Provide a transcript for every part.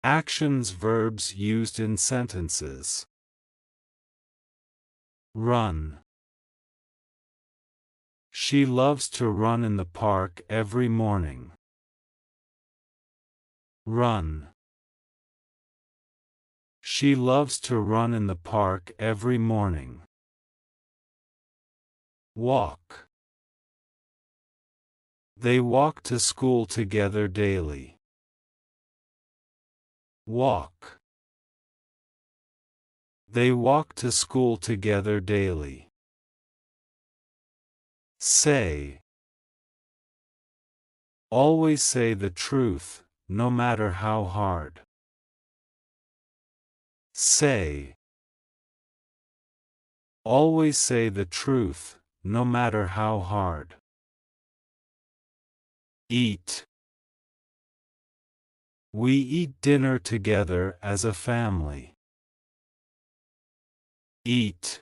Actions verbs used in sentences. Run. She loves to run in the park every morning. Run. She loves to run in the park every morning. Walk. They walk to school together daily. Walk. They walk to school together daily. Say. Always say the truth, no matter how hard. Say. Always say the truth, no matter how hard. Eat. We eat dinner together as a family. Eat.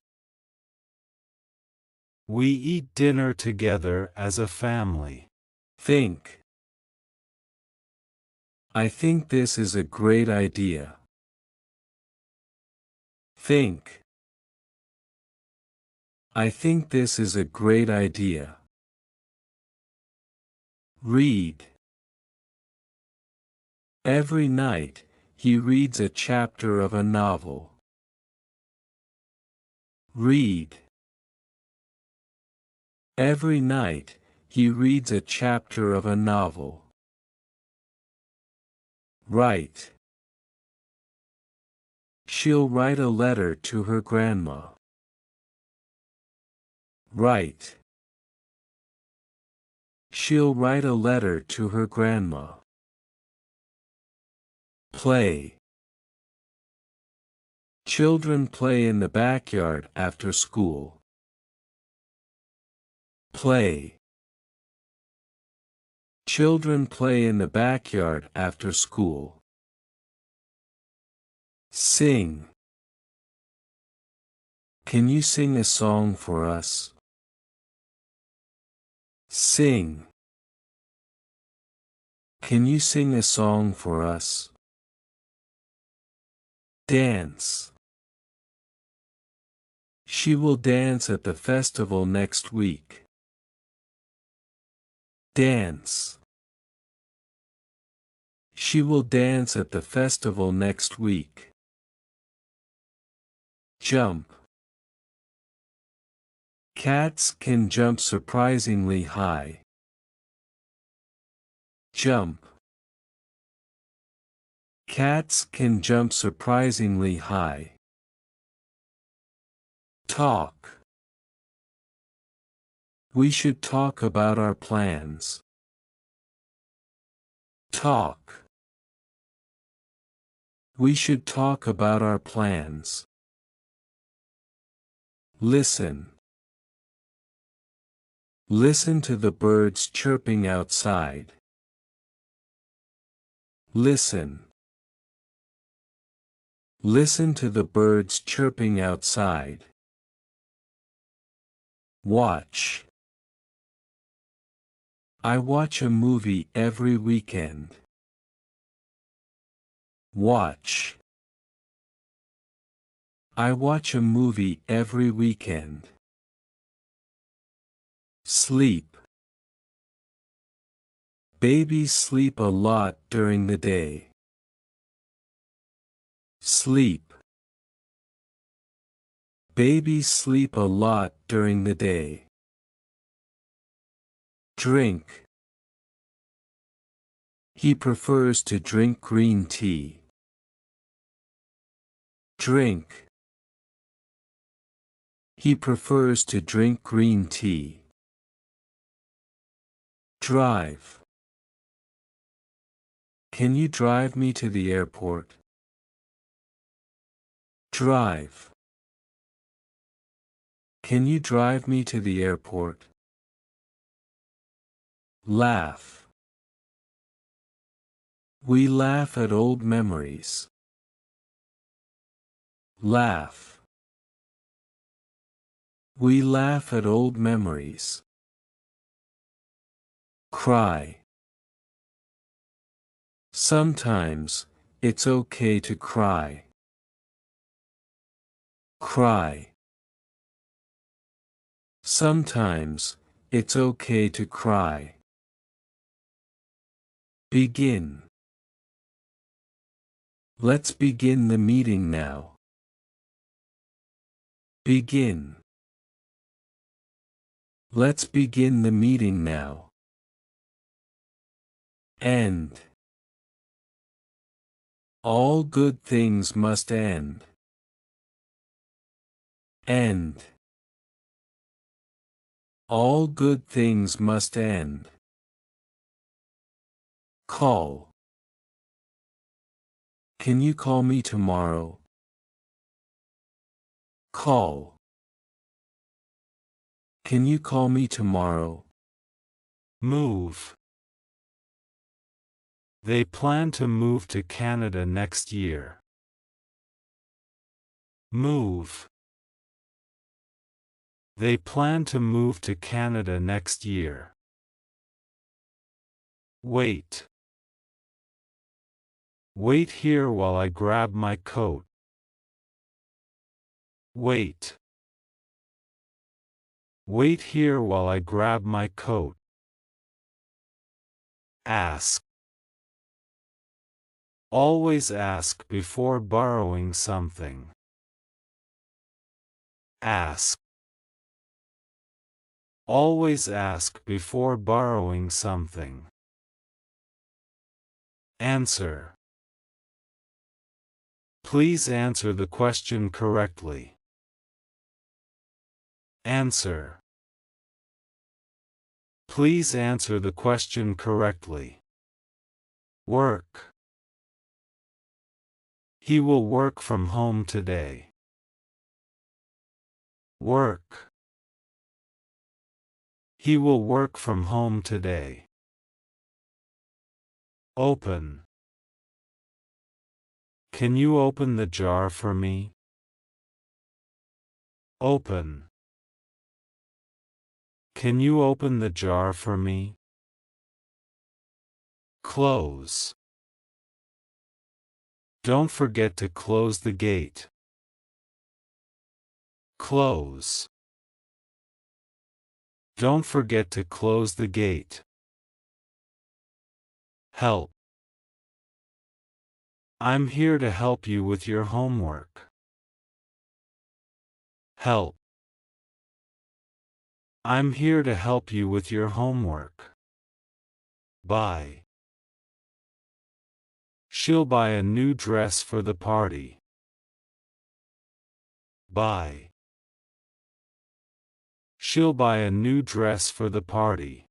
We eat dinner together as a family. Think. I think this is a great idea. Think. I think this is a great idea. Read. Every night, he reads a chapter of a novel. Read. Every night, he reads a chapter of a novel. Write. She'll write a letter to her grandma. Write. She'll write a letter to her grandma. Play. Children play in the backyard after school. Play. Children play in the backyard after school. Sing. Can you sing a song for us? Sing. Can you sing a song for us? Dance. She will dance at the festival next week. Dance. She will dance at the festival next week. Jump. Cats can jump surprisingly high. Jump. Cats can jump surprisingly high. Talk. We should talk about our plans. Talk. We should talk about our plans. Listen. Listen to the birds chirping outside. Listen. Listen to the birds chirping outside. Watch. I watch a movie every weekend. Watch. I watch a movie every weekend. Sleep. Babies sleep a lot during the day. Sleep. Babies sleep a lot during the day. Drink. He prefers to drink green tea. Drink. He prefers to drink green tea. Drive. Can you drive me to the airport? Drive. Can you drive me to the airport? Laugh. We laugh at old memories. Laugh. We laugh at old memories. Cry. Sometimes, It's okay to cry. Cry. Sometimes, it's okay to cry. Begin. Let's begin the meeting now. Begin. Let's begin the meeting now. End. All good things must end. End. All good things must end. Call. Can you call me tomorrow? Call. Can you call me tomorrow? Move. They plan to move to Canada next year. Move. They plan to move to Canada next year. Wait. Wait here while I grab my coat. Wait. Wait here while I grab my coat. Ask. Always ask before borrowing something. Ask. Always ask before borrowing something. Answer. Please answer the question correctly. Answer. Please answer the question correctly. Work. He will work from home today. Work. He will work from home today. Open. Can you open the jar for me? Open. Can you open the jar for me? Close. Don't forget to close the gate. Close. Don't forget to close the gate. Help. I'm here to help you with your homework. Help. I'm here to help you with your homework. Buy. She'll buy a new dress for the party. Buy. She'll buy a new dress for the party.